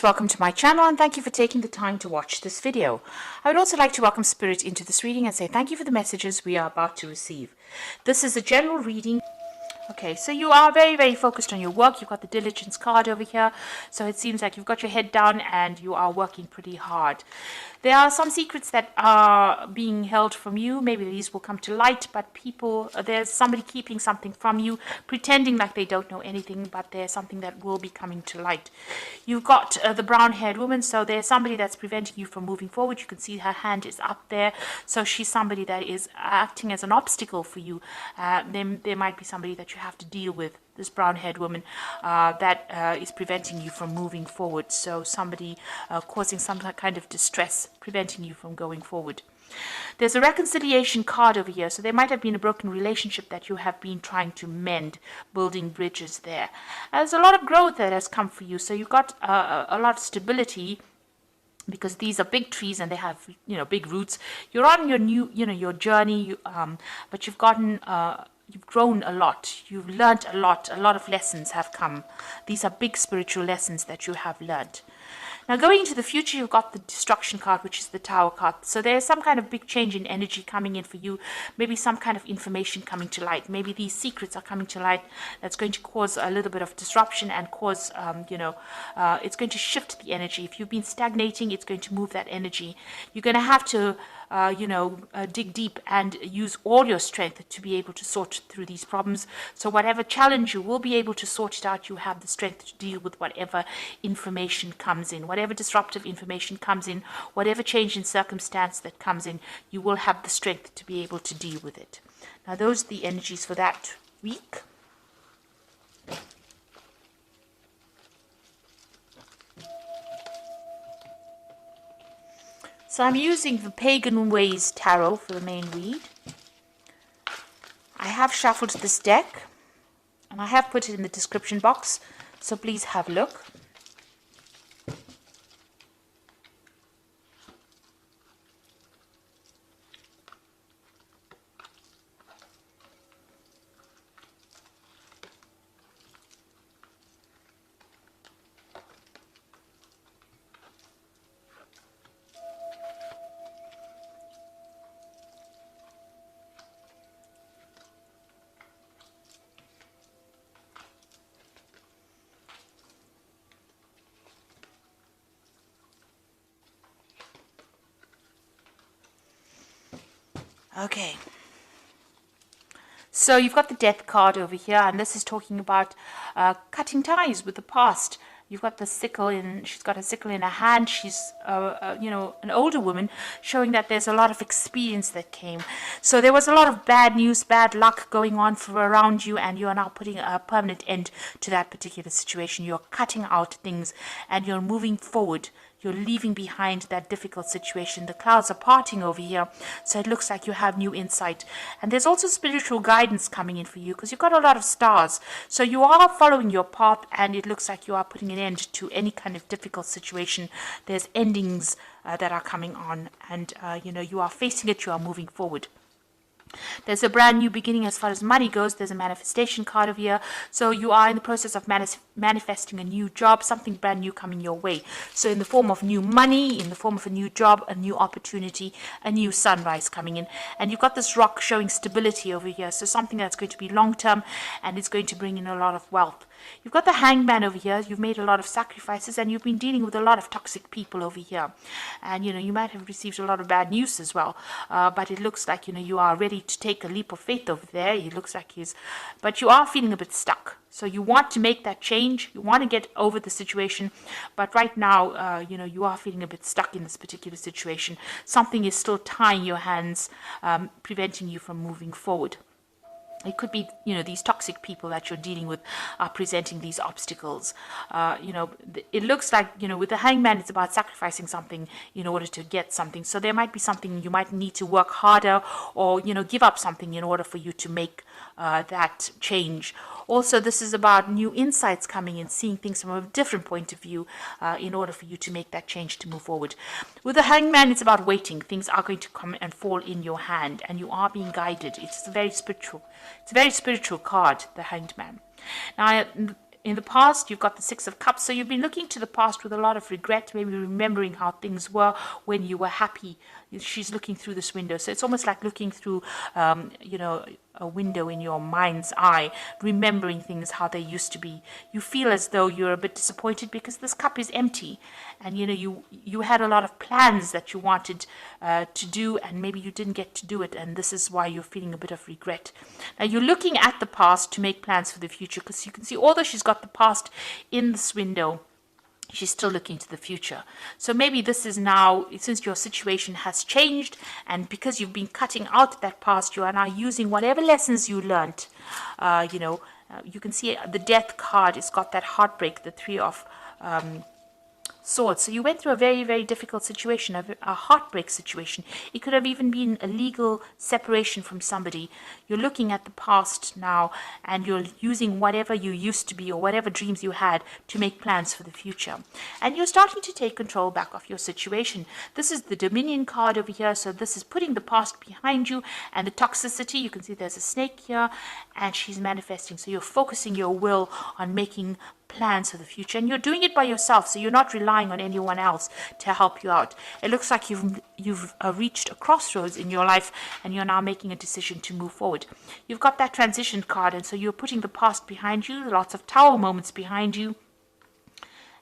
Welcome to my channel and thank you for taking the time to watch this video. I would also like to welcome Spirit into this reading and say thank you for the messages we are about to receive. This is a general reading. Okay, so you are very focused on your work. You've got the diligence card over here. So it seems like you've got your head down and you are working pretty hard. There are some secrets that are being held from you. Maybe these will come to light, but there's somebody keeping something from you, pretending like they don't know anything, but there's something that will be coming to light. You've got the brown-haired woman, so there's somebody that's preventing you from moving forward. You can see her hand is up there. So she's somebody that is acting as an obstacle for you. There might be somebody that you have to deal with, this brown-haired woman that is preventing you from moving forward. So somebody causing some kind of distress, preventing you from going forward. There's a reconciliation card over here. So there might have been a broken relationship that you have been trying to mend, building bridges there. There's a lot of growth that has come for you. So you've got a lot of stability, because these are big trees and they have, big roots. You're on your new, your journey, but you've grown a lot. You've learned a lot. A lot of lessons have come. These are big spiritual lessons that you have learned. Now, going into the future, you've got the destruction card, which is the Tower card. So there's some kind of big change in energy coming in for you. Maybe some kind of information coming to light. Maybe these secrets are coming to light. That's going to cause a little bit of disruption and cause, it's going to shift the energy. If you've been stagnating, it's going to move that energy. You're going to have to dig deep and use all your strength to be able to sort through these problems. So whatever challenge, you will be able to sort it out. You have the strength to deal with whatever information comes in, whatever disruptive information comes in, whatever change in circumstance that comes in, you will have the strength to be able to deal with it. Now, those are the energies for that week. So I'm using the Pagan Ways Tarot for the main read. I have shuffled this deck and I have put it in the description box, so please have a look. Okay, so you've got the Death card over here, and this is talking about cutting ties with the past. You've got the sickle she's got a sickle in her hand. She's, an older woman, showing that there's a lot of experience that came. So there was a lot of bad news, bad luck going on around you, and you are now putting a permanent end to that particular situation. You're cutting out things and you're moving forward. You're leaving behind that difficult situation. The clouds are parting over here, so it looks like you have new insight. And there's also spiritual guidance coming in for you, because you've got a lot of stars. So you are following your path, and it looks like you are putting an end to any kind of difficult situation. There's endings that are coming on, and you are facing it. You are moving forward. There's a brand new beginning as far as money goes. There's a manifestation card over here. So you are in the process of manifesting a new job, something brand new coming your way. So in the form of new money, in the form of a new job, a new opportunity, a new sunrise coming in. And you've got this rock showing stability over here. So something that's going to be long-term, and it's going to bring in a lot of wealth. You've got the Hangman over here. You've made a lot of sacrifices, and you've been dealing with a lot of toxic people over here. And, you might have received a lot of bad news as well. But it looks like, you are ready to take a leap of faith over there. It looks like but you are feeling a bit stuck. So you want to make that change. You want to get over the situation. But right now, you are feeling a bit stuck in this particular situation. Something is still tying your hands, preventing you from moving forward. It could be, these toxic people that you're dealing with are presenting these obstacles. It looks like, with the Hangman, it's about sacrificing something in order to get something. So there might be something you might need to work harder, or, give up something in order for you to make that change. Also, this is about new insights coming in, seeing things from a different point of view in order for you to make that change to move forward. With the Hangman, it's about waiting. Things are going to come and fall in your hand, and you are being guided. It's a very spiritual card, the Hanged Man. Now, In the past, you've got the Six of Cups, so you've been looking to the past with a lot of regret, maybe remembering how things were when you were happy. She's looking through this window, so it's almost like looking through, a window in your mind's eye, remembering things how they used to be. You feel as though you're a bit disappointed because this cup is empty, and you had a lot of plans that you wanted to do, and maybe you didn't get to do it, and this is why you're feeling a bit of regret. Now you're looking at the past to make plans for the future, because you can see, although she's got the past in this window, she's still looking to the future. So maybe this is now, since your situation has changed, and because you've been cutting out that past, you are now using whatever lessons you learned. You can see the Death card. It's got that heartbreak, the Three of Swords. So you went through a very, very difficult situation, a heartbreak situation. It could have even been a legal separation from somebody. You're looking at the past now, and you're using whatever you used to be or whatever dreams you had to make plans for the future. And you're starting to take control back of your situation. This is the Dominion card over here. So this is putting the past behind you and the toxicity. You can see there's a snake here, and she's manifesting. So you're focusing your will on making plans for the future, and you're doing it by yourself, so you're not relying on anyone else to help you out. It looks like you've reached a crossroads in your life, and you're now making a decision to move forward. You've got that transition card, and so you're putting the past behind you, lots of Tower moments behind you,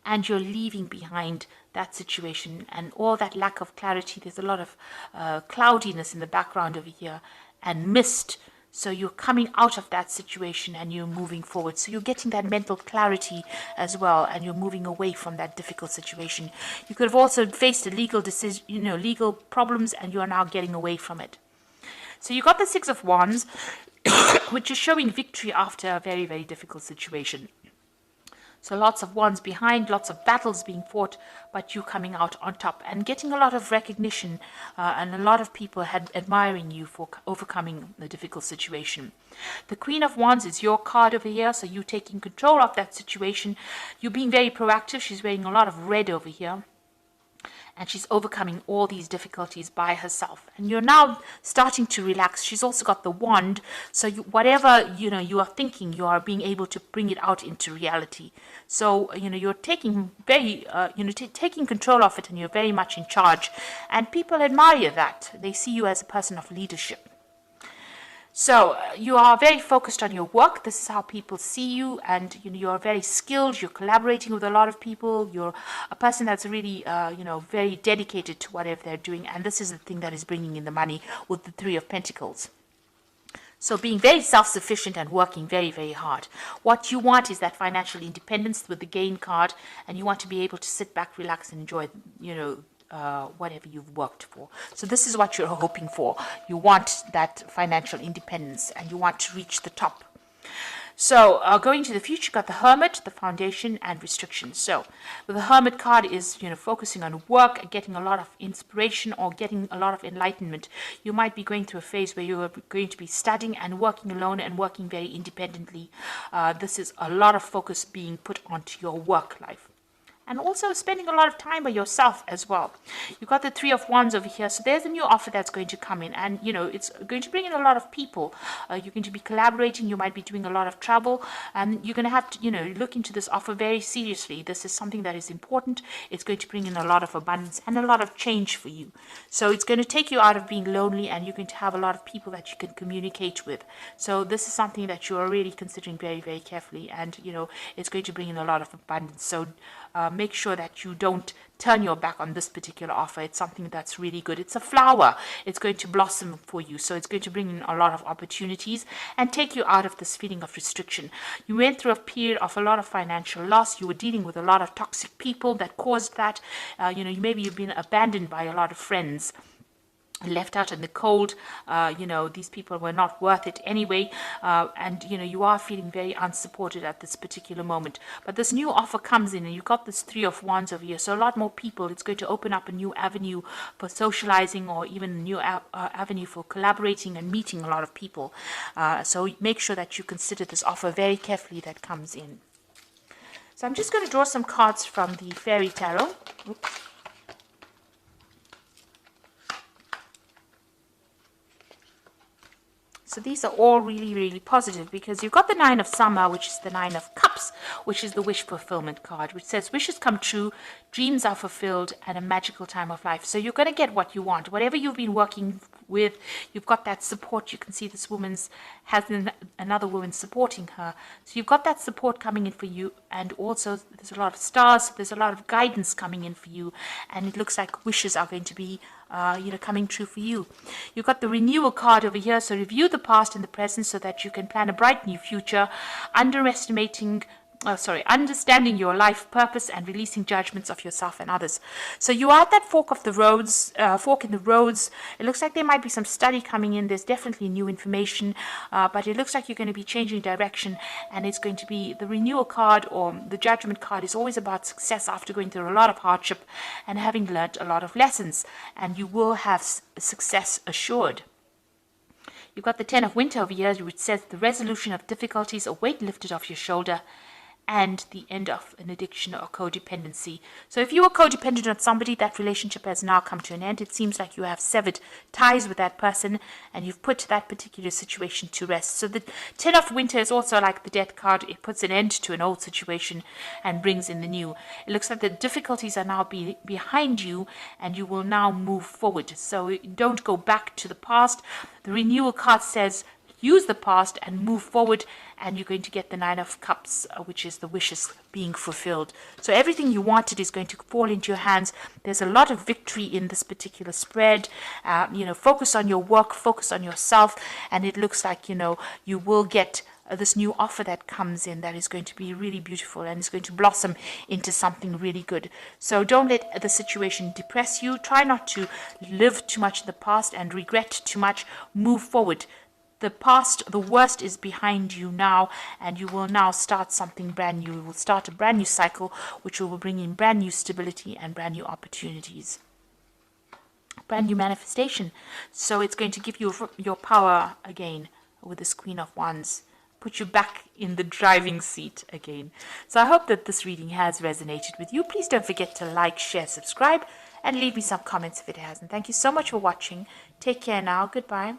and you're leaving behind that situation and all that lack of clarity. There's a lot of cloudiness in the background over here and mist. So you're coming out of that situation and you're moving forward. So you're getting that mental clarity as well, and you're moving away from that difficult situation. You could have also faced a legal decision, legal problems, and you are now getting away from it. So you got the Six of Wands, which is showing victory after a very, very difficult situation. So lots of wands behind, lots of battles being fought, but you coming out on top and getting a lot of recognition, and a lot of people admiring you for overcoming the difficult situation. The Queen of Wands is your card over here, so you taking control of that situation. You're being very proactive. She's wearing a lot of red over here, and she's overcoming all these difficulties by herself. And you're now starting to relax. She's also got the wand, so whatever you are thinking, you are being able to bring it out into reality. So you're taking taking control of it, and you're very much in charge. And people admire that. They see you as a person of leadership. So you are very focused on your work. This is how people see you, and you're very skilled. You're collaborating with a lot of people. You're a person that's really very dedicated to whatever they're doing, and this is the thing that is bringing in the money with the Three of Pentacles. So being very self-sufficient and working very, very hard. What you want is that financial independence with the Gain card, and you want to be able to sit back, relax, and enjoy whatever you've worked for. So this is what you're hoping for. You want that financial independence, and you want to reach the top. So going to the future, got the Hermit, the Foundation, and Restrictions. So the Hermit card is focusing on work, getting a lot of inspiration, or getting a lot of enlightenment. You might be going through a phase where you're going to be studying and working alone and working very independently. This is a lot of focus being put onto your work life. And also spending a lot of time by yourself as well. You've got the Three of Wands over here. So there's a new offer that's going to come in. And, it's going to bring in a lot of people. You're going to be collaborating. You might be doing a lot of travel. And you're going to have to, look into this offer very seriously. This is something that is important. It's going to bring in a lot of abundance and a lot of change for you. So it's going to take you out of being lonely, and you're going to have a lot of people that you can communicate with. So this is something that you are really considering very, very carefully. And, it's going to bring in a lot of abundance. So make sure that you don't turn your back on this particular offer. It's something that's really good. It's a flower. It's going to blossom for you. So it's going to bring in a lot of opportunities and take you out of this feeling of restriction. You went through a period of a lot of financial loss. You were dealing with a lot of toxic people that caused that. Maybe you've been abandoned by a lot of friends, left out in the cold. These people were not worth it anyway, and you are feeling very unsupported at this particular moment. But this new offer comes in, and you've got this Three of Wands over here, so a lot more people. It's going to open up a new avenue for socializing, or even a new avenue for collaborating and meeting a lot of people. So make sure that you consider this offer very carefully that comes in. So I'm just going to draw some cards from the Fairy Tarot. Oops. So these are all really, really positive, because you've got the Nine of Summer, which is the Nine of Cups. Cups, which is the wish fulfillment card, which says wishes come true, dreams are fulfilled, and a magical time of life. So you're going to get what you want. Whatever you've been working with, you've got that support. You can see this woman's has another woman supporting her. So you've got that support coming in for you, and also there's a lot of stars, so there's a lot of guidance coming in for you, and it looks like wishes are going to be coming true for you. You've got the renewal card over here, so review the past and the present so that you can plan a bright new future, understanding your life purpose and releasing judgments of yourself and others. So you are at that fork in the roads. It looks like there might be some study coming in. There's definitely new information, but it looks like you're going to be changing direction, and it's going to be the renewal card, or the judgment card is always about success after going through a lot of hardship and having learned a lot of lessons, and you will have success assured. You've got the 10 of Winter over here, which says the resolution of difficulties, a weight lifted off your shoulder, and the end of an addiction or codependency. So if you were codependent on somebody, that relationship has now come to an end. It seems like you have severed ties with that person, and you've put that particular situation to rest. So the 10 of Winter is also like the Death card. It puts an end to an old situation and brings in the new. It looks like the difficulties are now behind you, and you will now move forward. So don't go back to the past. The renewal card says use the past and move forward, and you're going to get the 9 of Cups, which is the wishes being fulfilled. So everything you wanted is going to fall into your hands. There's a lot of victory in this particular spread. Focus on your work, focus on yourself, and it looks like, you will get this new offer that comes in that is going to be really beautiful, and is going to blossom into something really good. So don't let the situation depress you. Try not to live too much in the past and regret too much. Move forward. The past, the worst is behind you now, and you will now start something brand new. You will start a brand new cycle, which will bring in brand new stability and brand new opportunities. Brand new manifestation. So it's going to give you your power again with this Queen of Wands. Put you back in the driving seat again. So I hope that this reading has resonated with you. Please don't forget to like, share, subscribe, and leave me some comments if it hasn't. Thank you so much for watching. Take care now. Goodbye.